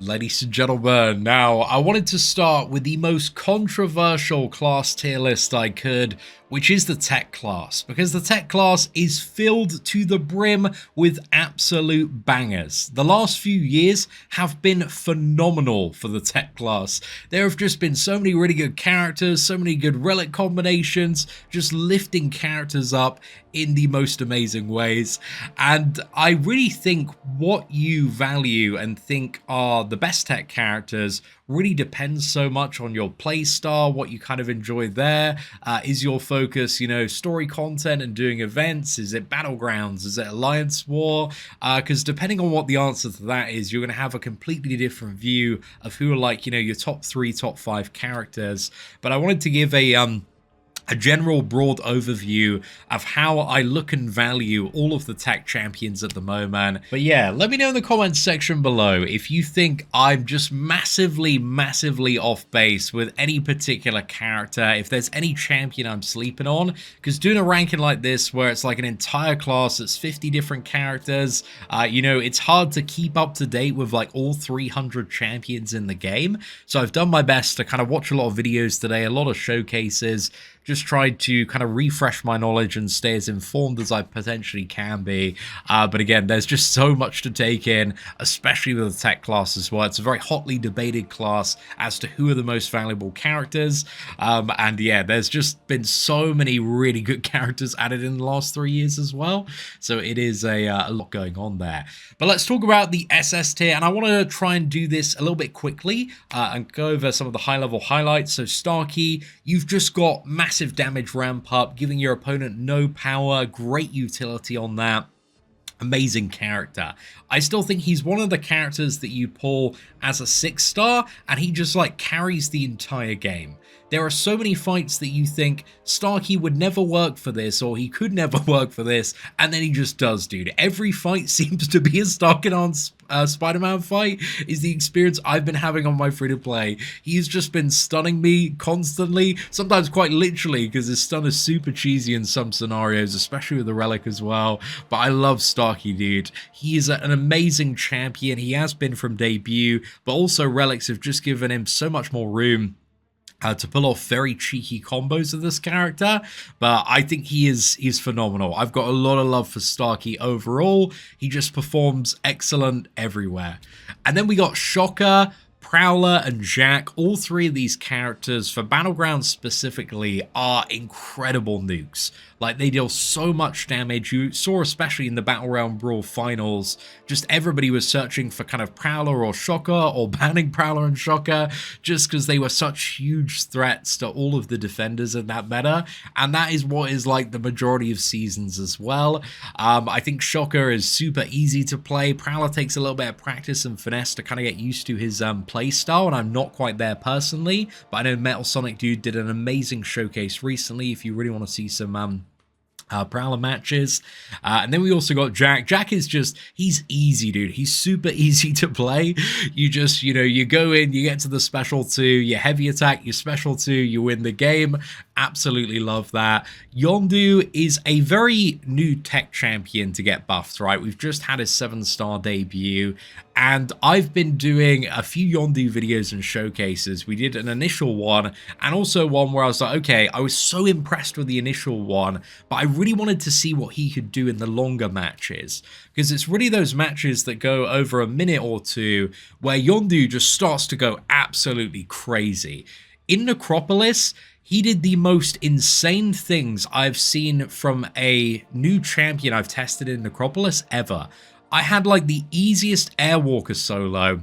Ladies and gentlemen, now I wanted to start with the most controversial class tier list I could, which is the tech class, because the tech class is filled to the brim with absolute bangers. The last few years have been phenomenal for the tech class. There have just been so many really good characters, so many good relic combinations, just lifting characters up in the most amazing ways. And I really think what you value and think are the best tech characters really depends so much on your play style, what you kind of enjoy there. Is your focus, story content and doing events? Is it battlegrounds? Is it alliance war? Because depending on what the answer to that is, you're going to have a completely different view of who are like, your top 3, top 5 characters. But I wanted to give a general broad overview of how I look and value all of the tech champions at the moment. But yeah, let me know in the comments section below if you think I'm just massively off base with any particular character, if there's any champion I'm sleeping on, because doing a ranking like this where it's like an entire class that's 50 different characters, it's hard to keep up to date with like all 300 champions in the game. So I've done my best to kind of watch a lot of videos today, a lot of showcases, just tried to kind of refresh my knowledge and stay as informed as I potentially can be. But again, there's just so much to take in, especially with the tech class as well. It's a very hotly debated class as to who are the most valuable characters. And yeah, there's just been so many really good characters added in the last 3 years as well. So it is a lot going on there. But let's talk about the SS tier. And I want to try and do this a little bit quickly and go over some of the high-level highlights. So Starkey, you've just got massive damage ramp up, giving your opponent no power, great utility on that. Amazing character. I still think he's one of the characters that you pull as a 6-star and he just like carries the entire game. There are so many fights that you think Starkey would never work for this or he could never work for this, and then he just does, dude. Every fight seems to be a Starkey on Spider-Man fight is the experience I've been having on my free-to-play. He's just been stunning me constantly, sometimes quite literally, because his stun is super cheesy in some scenarios, especially with the relic as well. But I love Starkey, dude. He is an amazing champion. He has been from debut, but also relics have just given him so much more room to pull off very cheeky combos of this character. But I think he's phenomenal. I've got a lot of love for Starkey overall. He just performs excellent everywhere. And then we got Shocker, Prowler, and Jack. All three of these characters, for Battlegrounds specifically, are incredible nukes. Like, they deal so much damage. You saw, especially in the Battle Realm Brawl finals, just everybody was searching for kind of Prowler or Shocker, or banning Prowler and Shocker, just because they were such huge threats to all of the defenders in that meta. And that is what is like the majority of seasons as well. I think Shocker is super easy to play. Prowler takes a little bit of practice and finesse to kind of get used to his play style, and I'm not quite there personally, but I know Metal Sonic Dude did an amazing showcase recently if you really want to see some Prowler matches. And then we also got Jack. Jack is just, he's easy, dude. He's super easy to play. You just, you go in, you get to the special 2, your heavy attack, your special 2, you win the game. Absolutely love that. Yondu is a very new tech champion to get buffed, right? We've just had his 7-star debut, and I've been doing a few Yondu videos and showcases. We did an initial one, and also one where I was like, okay, I was so impressed with the initial one, but I really wanted to see what he could do in the longer matches, because it's really those matches that go over a minute or two where Yondu just starts to go absolutely crazy. In Necropolis, he did the most insane things I've seen from a new champion I've tested in Necropolis ever. I had like the easiest Airwalker solo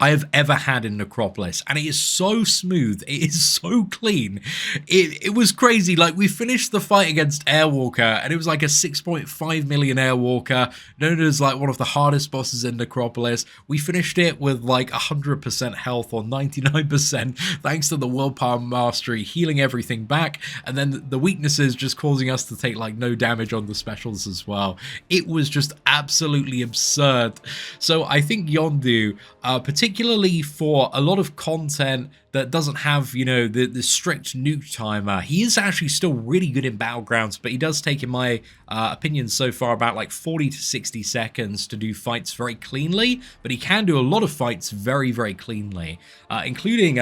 I have ever had in Necropolis, and it is so smooth, it is so clean, it was crazy. Like, we finished the fight against Airwalker, and it was like a 6.5 million Airwalker, known as like one of the hardest bosses in Necropolis. We finished it with like 100% health or 99%, thanks to the Willpower Mastery healing everything back, and then the weaknesses just causing us to take like no damage on the specials as well. It was just absolutely absurd. So I think Yondu, particularly particularly for a lot of content that doesn't have, you know, the strict nuke timer. He is actually still really good in Battlegrounds, but he does take, in my opinion so far, about like 40 to 60 seconds to do fights very cleanly, but he can do a lot of fights very, very cleanly, including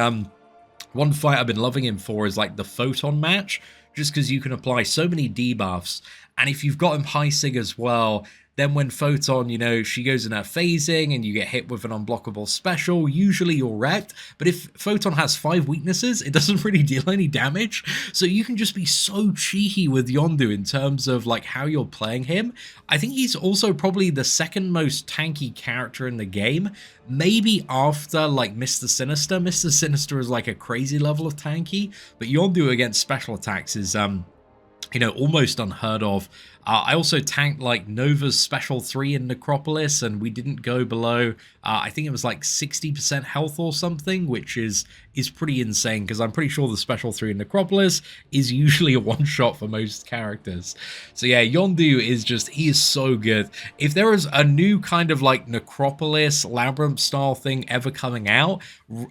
one fight I've been loving him for is like the Photon match, just because you can apply so many debuffs, and if you've got him high sig as well, then when Photon, you know, she goes in her phasing and you get hit with an unblockable special, usually you're wrecked. But if Photon has 5 weaknesses, it doesn't really deal any damage. So you can just be so cheeky with Yondu in terms of like how you're playing him. I think he's also probably the second most tanky character in the game. Maybe after like Mr. Sinister. Mr. Sinister is like a crazy level of tanky, but Yondu against special attacks is you know, almost unheard of. I also tanked like Nova's Special 3 in Necropolis, and we didn't go below, I think it was like 60% health or something, which is pretty insane, because I'm pretty sure the Special 3 in Necropolis is usually a one-shot for most characters. So yeah, Yondu is just, he is so good. If there is a new kind of like Necropolis, Labyrinth-style thing ever coming out,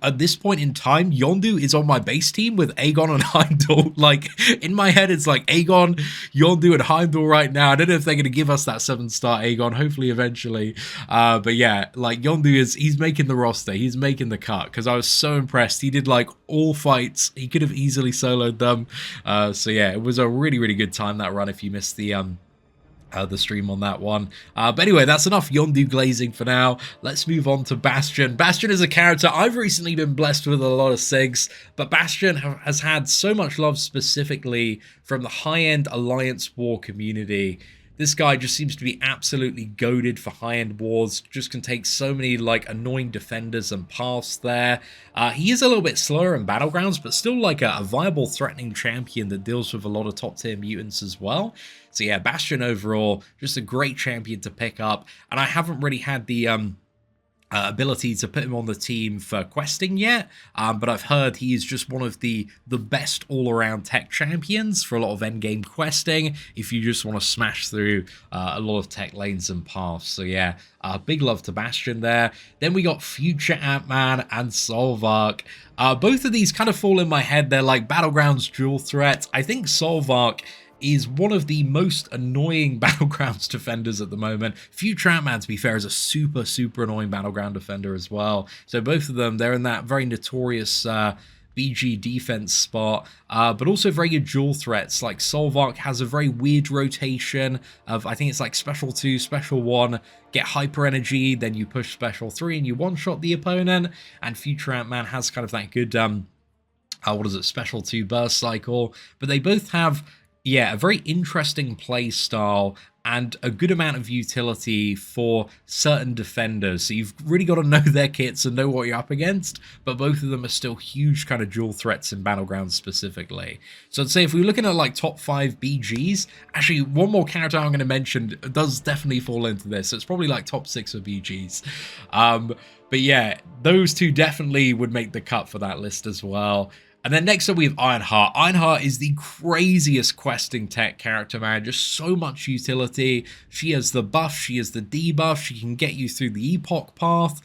at this point in time, Yondu is on my base team with Aegon and Heimdall. Like, in my head, it's like Aegon, Yondu, and Heimdall right now. I don't know if they're going to give us that 7-star Aegon, hopefully eventually. But yeah, like Yondu he's making the roster. He's making the cut, because I was so impressed. He did like all fights. He could have easily soloed them. So yeah, it was a really, really good time, that run, if you missed the stream on that one. But anyway, that's enough Yondu glazing for now. Let's move on to Bastion. Bastion is a character I've recently been blessed with a lot of SIGs, but Bastion has had so much love specifically from the high-end Alliance War community. This guy just seems to be absolutely goated for high-end wars, just can take so many like annoying defenders and paths there. He is a little bit slower in Battlegrounds, but still like a viable threatening champion that deals with a lot of top-tier mutants as well. So yeah, Bastion overall, just a great champion to pick up, and I haven't really had the ability to put him on the team for questing yet, but I've heard he is just one of the best all-around tech champions for a lot of endgame questing, if you just want to smash through a lot of tech lanes and paths. So yeah, big love to Bastion there. Then we got Future Ant-Man and Solvark. Both of these kind of fall in my head. They're like Battlegrounds dual threats. I think Solvark is one of the most annoying Battlegrounds defenders at the moment. Future Ant-Man, to be fair, is a super, super annoying Battleground defender as well. So both of them, they're in that very notorious BG defense spot, but also very good dual threats. Like Solvark has a very weird rotation of, I think it's like Special 2, Special 1, get Hyper Energy, then you push Special 3 and you one-shot the opponent, and Future Ant-Man has kind of that good, what is it, Special 2 burst cycle, but they both have, yeah, a very interesting play style and a good amount of utility for certain defenders. So you've really got to know their kits and know what you're up against, but both of them are still huge kind of dual threats in Battlegrounds specifically. So I'd say if we're looking at like top 5 BGs, actually one more character I'm going to mention does definitely fall into this. So it's probably like top 6 of BGs. But yeah, those two definitely would make the cut for that list as well. And then next up we have Ironheart. Ironheart is the craziest questing tech character, man. Just so much utility. She has the buff, she has the debuff, she can get you through the Epoch path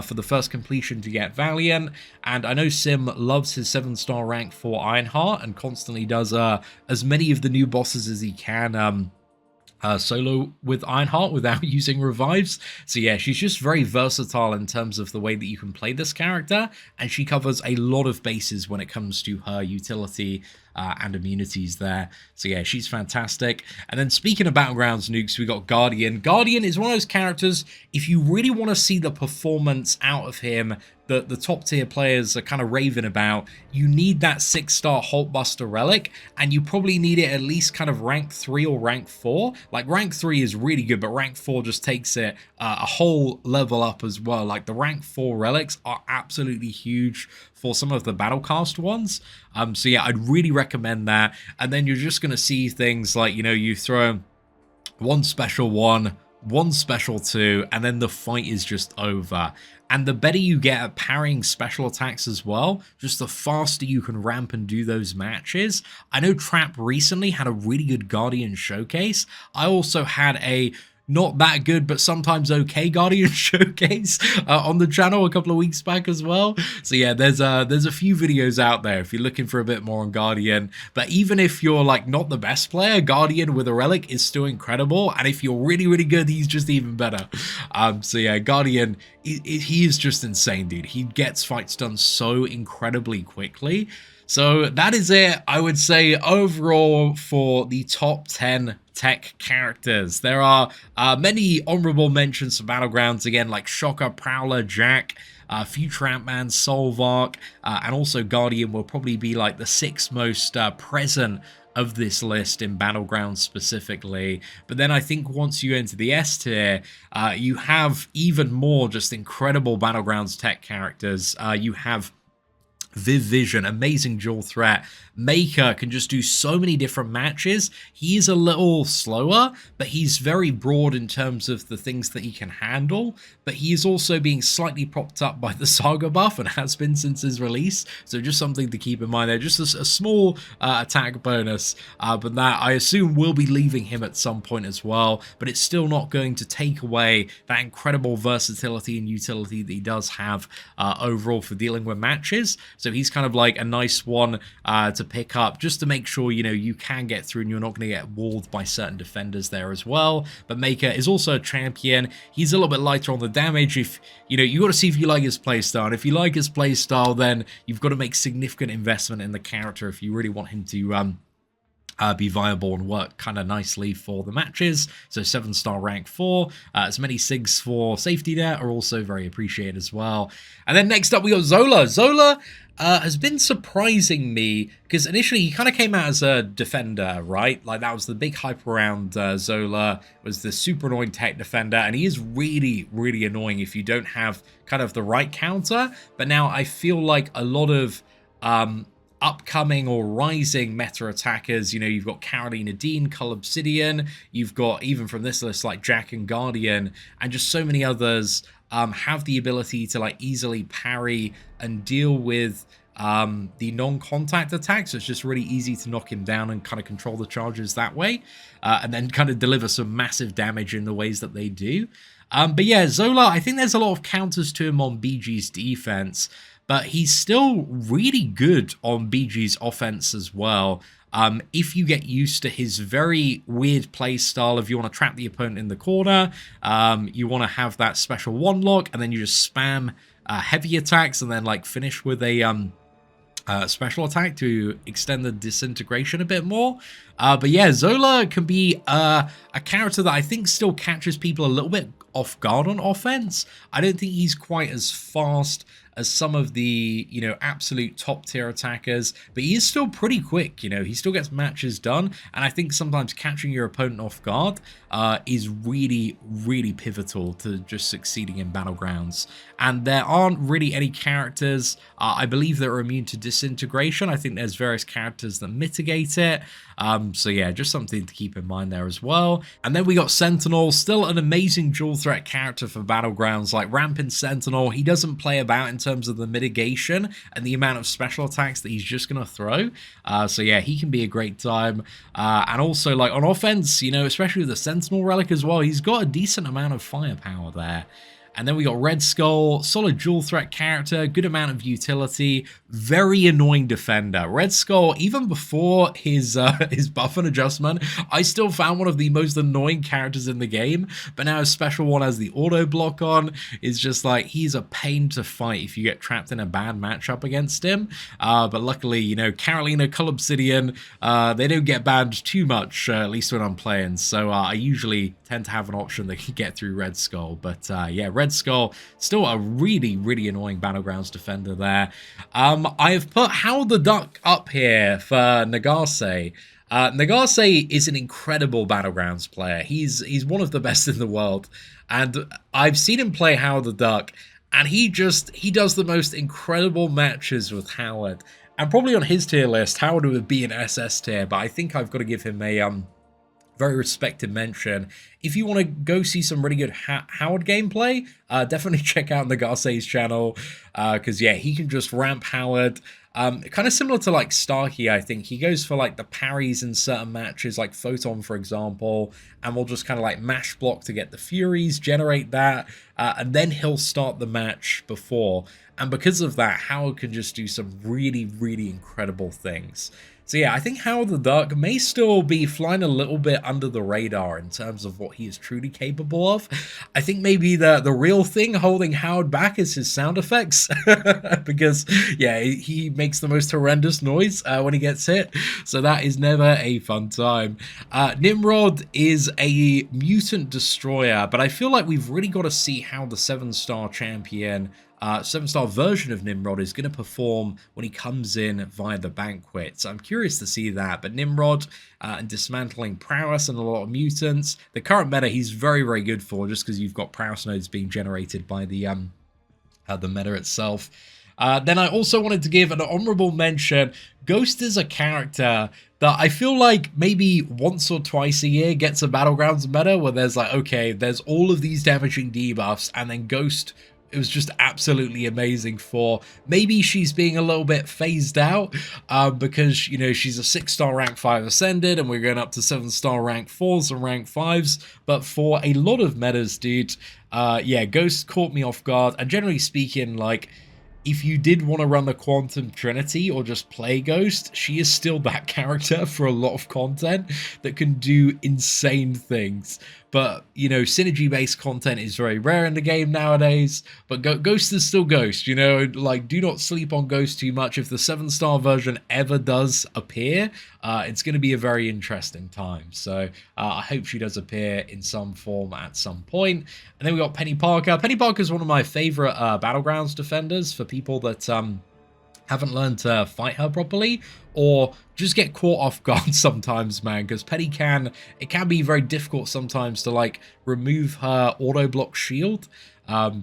for the first completion to get Valiant. And I know Sim loves his 7-star rank for Ironheart and constantly does as many of the new bosses as he can solo with Ironheart without using revives. So yeah, she's just very versatile in terms of the way that you can play this character, and she covers a lot of bases when it comes to her utility and immunities there. So yeah, she's fantastic. And then speaking of Battlegrounds nukes, we got Guardian. Guardian is one of those characters, if you really want to see the performance out of him that the top tier players are kind of raving about, you need that 6-star Hulkbuster relic, and you probably need it at least kind of rank 3 or rank 4. Like rank 3 is really good, but rank 4 just takes it a whole level up as well. Like the rank 4 relics are absolutely huge for some of the Battlecast ones. So yeah, I'd really recommend that. And then you're just going to see things like, you know, you throw one special 1, one special 2, and then the fight is just over. And the better you get at parrying special attacks as well, just the faster you can ramp and do those matches. I know Trap recently had a really good Guardian showcase. I also had a not that good, but sometimes okay Guardian showcase on the channel a couple of weeks back as well. So yeah, there's a few videos out there if you're looking for a bit more on Guardian. But even if you're like not the best player, Guardian with a relic is still incredible, and if you're really, really good, he's just even better. So yeah, Guardian, he is just insane, dude. He gets fights done so incredibly quickly. So that is it, I would say, overall for the top 10 tech characters. There are many honorable mentions for Battlegrounds, again, like Shocker, Prowler, Jack, Future Ant-Man, Solvark, and also Guardian will probably be like the 6th most present of this list in Battlegrounds specifically. But then I think once you enter the S tier, you have even more just incredible Battlegrounds tech characters. You have Viv Vision, amazing dual threat. Maker can just do so many different matches. He's a little slower, but he's very broad in terms of the things that he can handle. But he is also being slightly propped up by the Saga buff and has been since his release. So just something to keep in mind there. Just a small attack bonus, but that I assume will be leaving him at some point as well. But it's still not going to take away that incredible versatility and utility that he does have overall for dealing with matches. So he's kind of like a nice one to pick up just to make sure, you know, you can get through and you're not going to get walled by certain defenders there as well. But Maker is also a champion. He's a little bit lighter on the damage. If, you know, you got to see if you like his playstyle. And if you like his playstyle, then you've got to make significant investment in the character if you really want him to be viable and work kind of nicely for the matches. So 7-star rank 4, as many SIGs for safety net are also very appreciated as well. And then next up we got Zola. Zola has been surprising me because initially he kind of came out as a defender, right? Like that was the big hype around Zola, was the super annoying tech defender, and he is really, really annoying if you don't have kind of the right counter. But now I feel like a lot of upcoming or rising meta attackers, you know, you've got Carolina Dean, Cull Obsidian, you've got, even from this list, like Jack and Guardian, and just so many others have the ability to like easily parry and deal with the non-contact attacks. So it's just really easy to knock him down and kind of control the charges that way, and then kind of deliver some massive damage in the ways that they do. But yeah, Zola, I think there's a lot of counters to him on BG's defense, but he's still really good on BG's offense as well. If you get used to his very weird play style, if you want to trap the opponent in the corner, you want to have that special one lock, and then you just spam heavy attacks and then like finish with a special attack to extend the disintegration a bit more. But yeah, Zola can be a character that I think still catches people a little bit off guard on offense. I don't think he's quite as fast as some of the, you know, absolute top tier attackers, but he is still pretty quick. You know, he still gets matches done, and I think sometimes catching your opponent off guard is really, really pivotal to just succeeding in Battlegrounds. And there aren't really any characters, I believe, that are immune to disintegration. I think there's various characters that mitigate it. So yeah, just something to keep in mind there as well. And then we got Sentinel, still an amazing dual threat character for Battlegrounds. Like Rampant Sentinel, he doesn't play about in terms of the mitigation and the amount of special attacks that he's just going to throw. So yeah, he can be a great time. And also like on offense, you know, especially with the Sentinel relic as well, he's got a decent amount of firepower there. And then we got Red Skull, solid dual threat character, good amount of utility, very annoying defender. Red Skull, even before his buff and adjustment, I still found one of the most annoying characters in the game. But now a special one has the auto block on, is just like, he's a pain to fight if you get trapped in a bad matchup against him. But luckily, you know, Carolina, Cull Obsidian, they don't get banned too much, at least when I'm playing. So I usually tend to have an option that can get through Red Skull. But yeah, Red Skull, still a really, really annoying Battlegrounds defender there. I have put Howard the Duck up here for Nagase. Nagase is an incredible Battlegrounds player. He's one of the best in the world. And I've seen him play Howard the Duck, and he does the most incredible matches with Howard. And probably on his tier list, Howard would be an SS tier, but I think I've got to give him Very respected mention. If you want to go see some really good Howard gameplay, definitely check out Nagasei's channel, because yeah, he can just ramp Howard. Kind of similar to like Starkey, I think. He goes for like the parries in certain matches, like Photon, for example, and will just kind of like mash block to get the Furies, generate that, and then he'll start the match before. And because of that, Howard can just do some really, really incredible things. So yeah, I think Howard the Duck may still be flying a little bit under the radar in terms of what he is truly capable of. I think maybe the real thing holding Howard back is his sound effects, because yeah, he makes the most horrendous noise when he gets hit, so that is never a fun time. Nimrod is a mutant destroyer, but I feel like we've really got to see how the 7-star champion 7-star version of Nimrod is going to perform when he comes in via the banquet. So I'm curious to see that. But Nimrod and dismantling prowess and a lot of mutants. The current meta he's very, very good for, just because you've got prowess nodes being generated by the meta itself. Then I also wanted to give an honorable mention. Ghost is a character that I feel like maybe once or twice a year gets a Battlegrounds meta where there's like, okay, there's all of these damaging debuffs, and then Ghost, it was just absolutely amazing for. Maybe she's being a little bit phased out because, you know, she's a 6-star rank 5 ascended and we're going up to 7-star rank 4s and rank 5s. But for a lot of metas, dude, yeah, Ghost caught me off guard. And generally speaking, like, if you did want to run the Quantum Trinity or just play Ghost, she is still that character for a lot of content that can do insane things. But, you know, synergy-based content is very rare in the game nowadays. But Ghost is still Ghost, you know? Like, do not sleep on Ghost too much. If the 7-star version ever does appear, it's going to be a very interesting time. So I hope she does appear in some form at some point. And then we got Penny Parker. Penny Parker is one of my favorite Battlegrounds defenders for people that haven't learned to fight her properly, or just get caught off guard sometimes, man, because Penny it can be very difficult sometimes to like remove her auto block shield.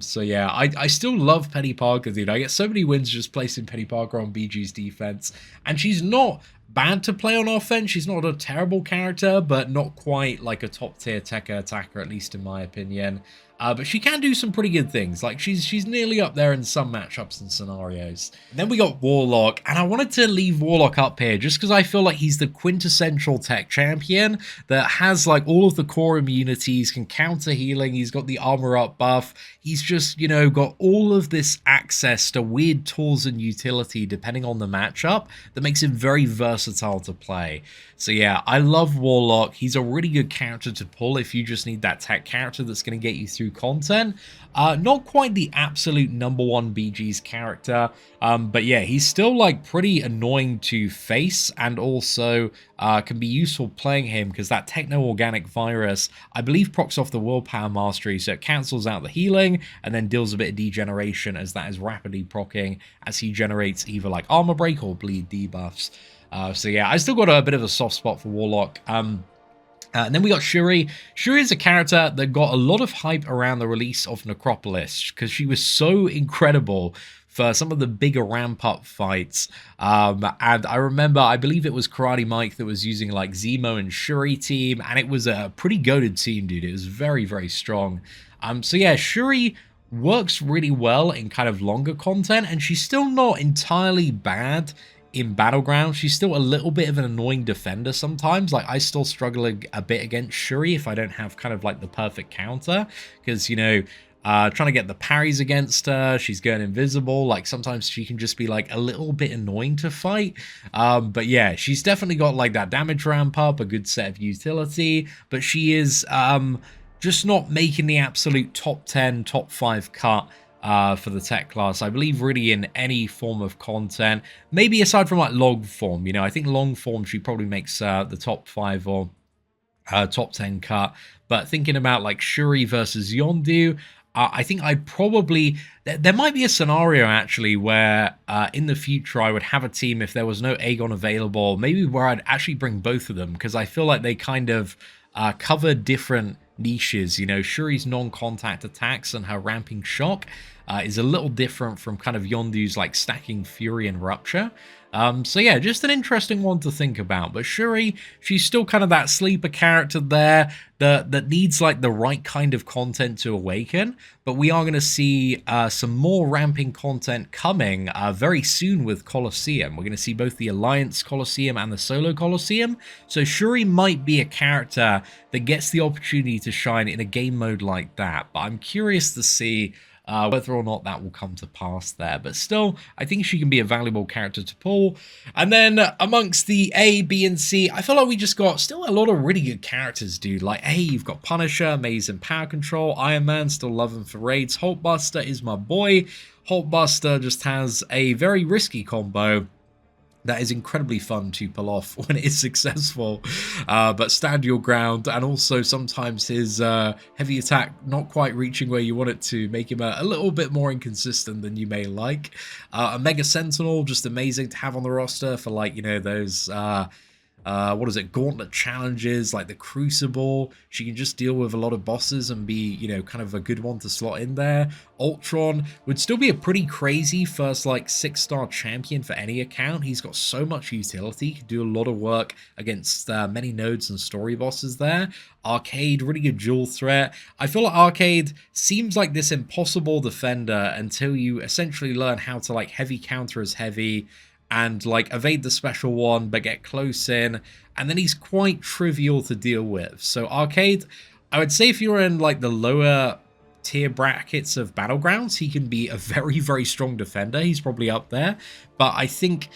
So yeah, I still love Penny Parker, dude. I get so many wins just placing Penny Parker on BG's defense, and she's not bad to play on offense. She's not a terrible character, but not quite like a top tier Tekka attacker, at least in my opinion. But she can do some pretty good things. Like, she's nearly up there in some matchups and scenarios. And then we got Warlock, and I wanted to leave Warlock up here just because I feel like he's the quintessential tech champion that has like all of the core immunities, can counter healing, he's got the armor up buff, he's just, you know, got all of this access to weird tools and utility depending on the matchup that makes him very versatile to play. So yeah, I love Warlock. He's a really good character to pull if you just need that tech character that's going to get you through content. Not quite the absolute #1 BG's character, but yeah, he's still like pretty annoying to face, and also can be useful playing him because that techno-organic virus, I believe, procs off the willpower mastery, so it cancels out the healing and then deals a bit of degeneration as that is rapidly proccing as he generates either like armor break or bleed debuffs. So yeah, I still got a bit of a soft spot for Warlock. And then we got Shuri. Shuri is a character that got a lot of hype around the release of Necropolis because she was so incredible for some of the bigger ramp-up fights. And I remember, I believe it was Karate Mike that was using like Zemo and Shuri team, and it was a pretty goated team, dude. It was very, very strong. So yeah, Shuri works really well in kind of longer content, and she's still not entirely bad in Battleground. She's still a little bit of an annoying defender sometimes. Like, I still struggle a bit against Shuri if I don't have kind of like the perfect counter, because, you know, trying to get the parries against her, she's going invisible. Like, sometimes she can just be like a little bit annoying to fight. But yeah, she's definitely got like that damage ramp up, a good set of utility, but she is just not making the absolute top 10, top 5 cut for the tech class, I believe, really in any form of content. Maybe aside from like long form, you know, I think long form she probably makes the top 5 or top 10 cut. But thinking about like Shuri versus Yondu, I think I'd probably, there might be a scenario actually where in the future I would have a team, if there was no Aegon available, maybe where I'd actually bring both of them, because I feel like they kind of cover different niches. You know, Shuri's non-contact attacks and her ramping shock is a little different from kind of Yondu's like stacking Fury and Rupture. So yeah, just an interesting one to think about. But Shuri, she's still kind of that sleeper character there that needs like the right kind of content to awaken. But we are going to see some more ramping content coming very soon with Colosseum. We're going to see both the Alliance Colosseum and the Solo Colosseum. So Shuri might be a character that gets the opportunity to shine in a game mode like that. But I'm curious to see whether or not that will come to pass there. But still, I think she can be a valuable character to pull. And then amongst the A, B, and C, I feel like we just got still a lot of really good characters, dude. Like, hey, you've got Punisher, amazing power control, Iron Man, still love him for raids. Hulkbuster is my boy. Hulkbuster just has a very risky combo that is incredibly fun to pull off when it is successful, but stand your ground, and also sometimes his heavy attack not quite reaching where you want it to make him a little bit more inconsistent than you may like. A Mega Sentinel, just amazing to have on the roster for, like, you know, those what is it, gauntlet challenges like the Crucible. She can just deal with a lot of bosses and be, you know, kind of a good one to slot in there. Ultron would still be a pretty crazy first like 6-star champion for any account. He's got so much utility, can do a lot of work against many nodes and story bosses there. Arcade, really good dual threat. I feel like Arcade seems like this impossible defender until you essentially learn how to like heavy counter as heavy and like evade the special one but get close in, and then he's quite trivial to deal with. So Arcade, I would say if you're in like the lower tier brackets of Battlegrounds, he can be a very, very strong defender. He's probably up there, but I think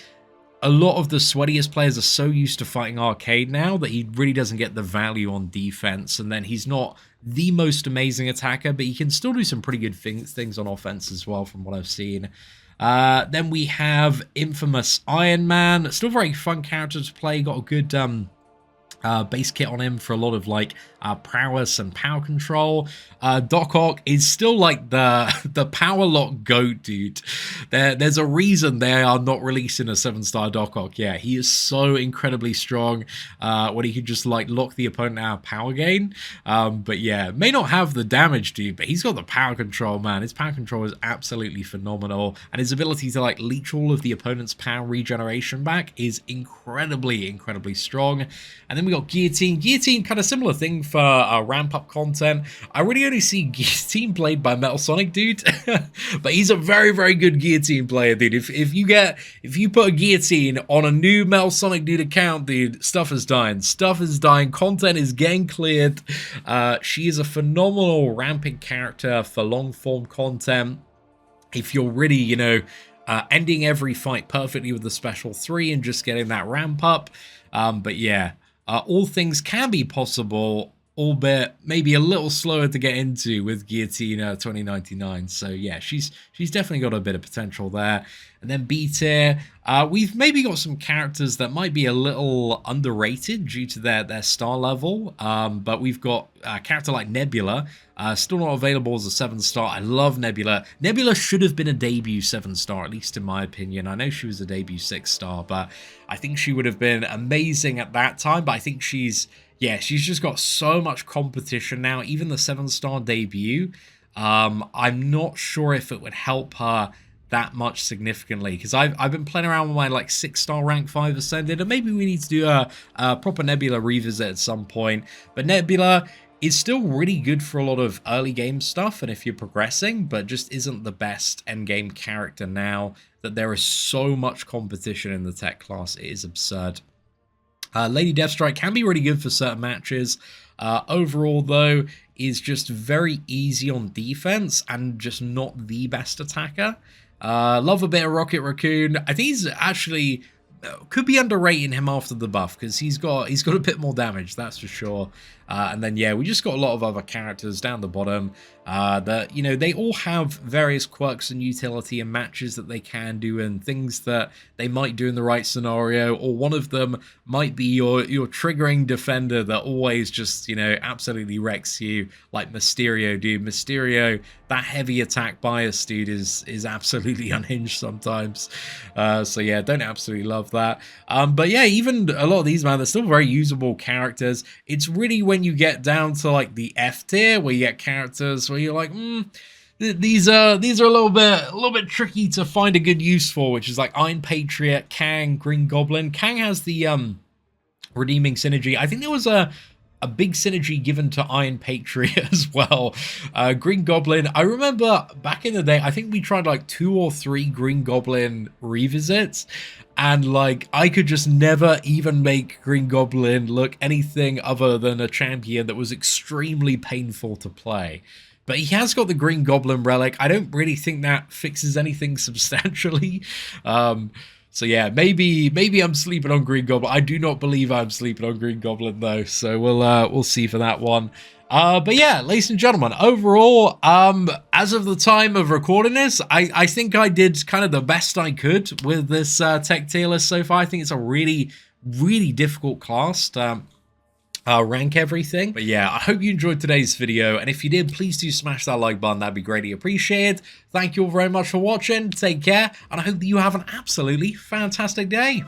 a lot of the sweatiest players are so used to fighting Arcade now that he really doesn't get the value on defense, and then he's not the most amazing attacker, but he can still do some pretty good things on offense as well from what I've seen. Then we have infamous Iron Man, still very fun character to play, got a good base kit on him for a lot of like prowess and power control. Doc Ock is still like the power lock goat, dude. There's a reason they are not releasing a 7-star Doc Ock. Yeah, he is so incredibly strong when he can just like lock the opponent out of power gain. But yeah, may not have the damage, dude, but he's got the power control, man. His power control is absolutely phenomenal, and his ability to like leech all of the opponent's power regeneration back is incredibly strong. And then we got Guillotine. Guillotine, kind of similar thing for ramp up content. I really only see Guillotine played by Metal Sonic, dude, but he's a very good Guillotine player, dude. If you put a Guillotine on a new Metal Sonic dude account, dude, stuff is dying. Stuff is dying. Content is getting cleared. She is a phenomenal ramping character for long form content. If you're really, you know, ending every fight perfectly with the special 3 and just getting that ramp up. But yeah, all things can be possible, albeit maybe a little slower to get into with Guillotine 2099. So yeah, she's definitely got a bit of potential there. And then B tier, we've maybe got some characters that might be a little underrated due to their star level. But we've got a character like Nebula, still not available as a 7-star. I love Nebula. Nebula should have been a debut 7-star, at least in my opinion. I know she was a debut 6-star, but I think she would have been amazing at that time. But I think she's just got so much competition now. Even the 7-star debut, I'm not sure if it would help her that much significantly, because I've been playing around with my like 6-star rank 5 ascended, and maybe we need to do a proper Nebula revisit at some point. But Nebula is still really good for a lot of early game stuff, and if you're progressing, but just isn't the best end game character now that there is so much competition in the tech class. It is absurd. Lady Deathstrike can be really good for certain matches. Overall, though, is just very easy on defense and just not the best attacker. Love a bit of Rocket Raccoon. I think he's actually could be underrating him after the buff, because he's got a bit more damage, that's for sure. And then yeah, we just got a lot of other characters down the bottom that, you know, they all have various quirks and utility and matches that they can do and things that they might do in the right scenario, or one of them might be your triggering defender that always just, you know, absolutely wrecks you, like Mysterio, dude. Mysterio, that heavy attack bias, dude, is absolutely unhinged sometimes. So yeah, don't absolutely love that. But yeah, even a lot of these, man, they're still very usable characters. It's really when you get down to like the F tier where you get characters where you're like, These are a little bit tricky to find a good use for, which is like Iron Patriot, Kang, Green Goblin. Kang has the redeeming synergy. I think there was a big synergy given to Iron Patriot as well. Green Goblin, I remember back in the day, I think we tried like 2 or 3 Green Goblin revisits, and like I could just never even make Green Goblin look anything other than a champion that was extremely painful to play. But he has got the Green Goblin relic. I don't really think that fixes anything substantially. So yeah, maybe I'm sleeping on Green Goblin. I do not believe I'm sleeping on Green Goblin though. So we'll see for that one. But yeah, ladies and gentlemen, overall, as of the time of recording this, I think I did kind of the best I could with this tech tier list so far. I think it's a really, really difficult class to rank everything. But yeah, I hope you enjoyed today's video, and if you did, please do smash that like button. That'd be greatly appreciated. Thank you all very much for watching. Take care, and I hope that you have an absolutely fantastic day.